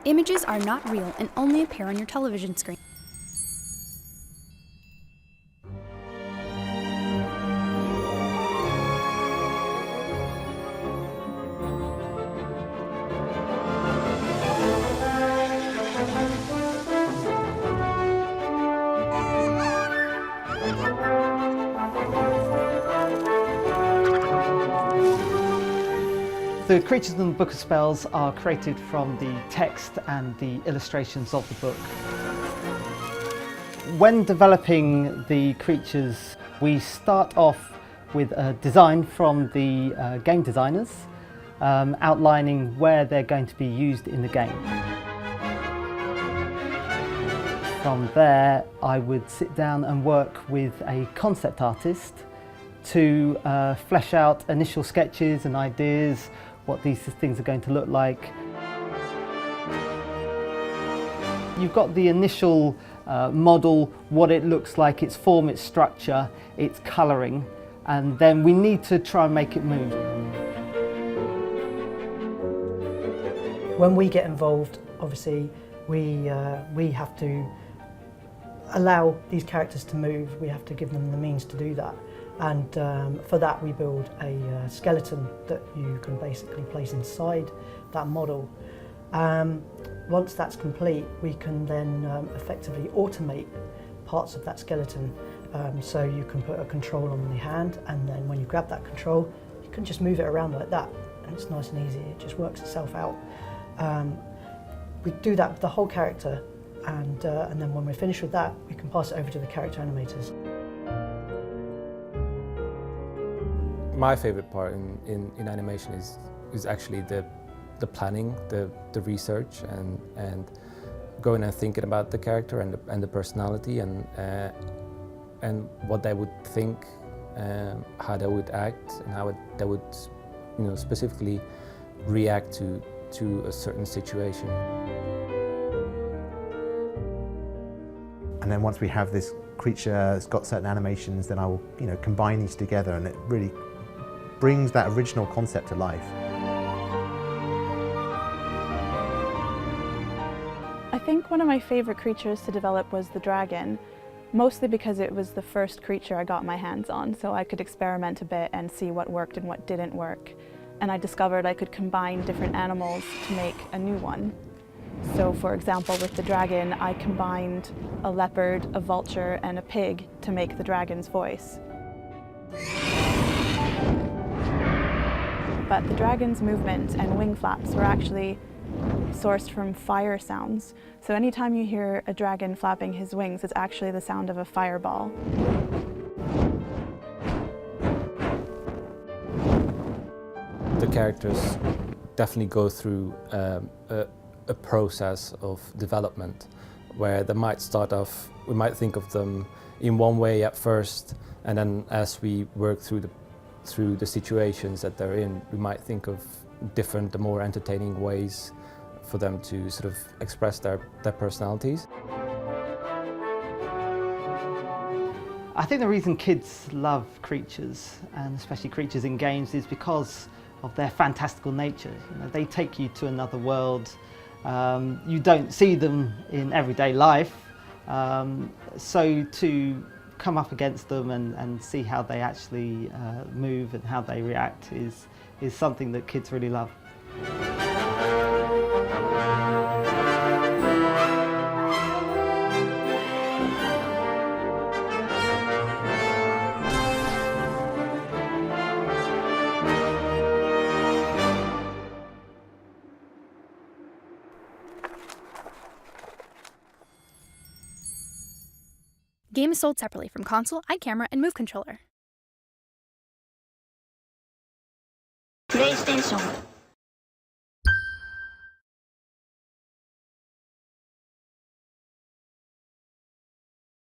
Images are not real and only appear on your television screen. The creatures in the Book of Spells are created from the text and the illustrations of the book. When developing the creatures, we start off with a design from the game designers, outlining where they're going to be used in the game. From there, I would sit down and work with a concept artist to flesh out initial sketches and ideas, what these things are going to look like. You've got the initial model, what it looks like, its form, its structure, its colouring, and then we need to try and make it move. When we get involved, obviously, we have to allow these characters to move. We have to give them the means to do that. And for that we build a skeleton that you can basically place inside that model. Once that's complete, we can then effectively automate parts of that skeleton. So you can put a control on the hand, and then when you grab that control, you can just move it around like that, and it's nice and easy. It just works itself out. We do that with the whole character, and then when we're finished with that, we can pass it over to the character animators. My favourite part in animation is actually the planning, the research, and going and thinking about the character and the personality and what they would think, how they would act, and how they would, specifically react to a certain situation. And then once we have this creature that's got certain animations, then I will, combine these together, and it really brings that original concept to life. I think one of my favorite creatures to develop was the dragon, mostly because it was the first creature I got my hands on, so I could experiment a bit and see what worked and what didn't work. And I discovered I could combine different animals to make a new one. So for example, with the dragon, I combined a leopard, a vulture, and a pig to make the dragon's voice. But the dragon's movement and wing flaps were actually sourced from fire sounds. So anytime you hear a dragon flapping his wings, it's actually the sound of a fireball. The characters definitely go through a process of development where they might start off, we might think of them in one way at first, and then as we work through the situations that they're in, we might think of different, more entertaining ways for them to sort of express their personalities. I think the reason kids love creatures, and especially creatures in games, is because of their fantastical nature. They take you to another world. You don't see them in everyday life, so to come up against them and see how they actually move and how they react is something that kids really love. Game is sold separately from console, iCamera, and Move controller. PlayStation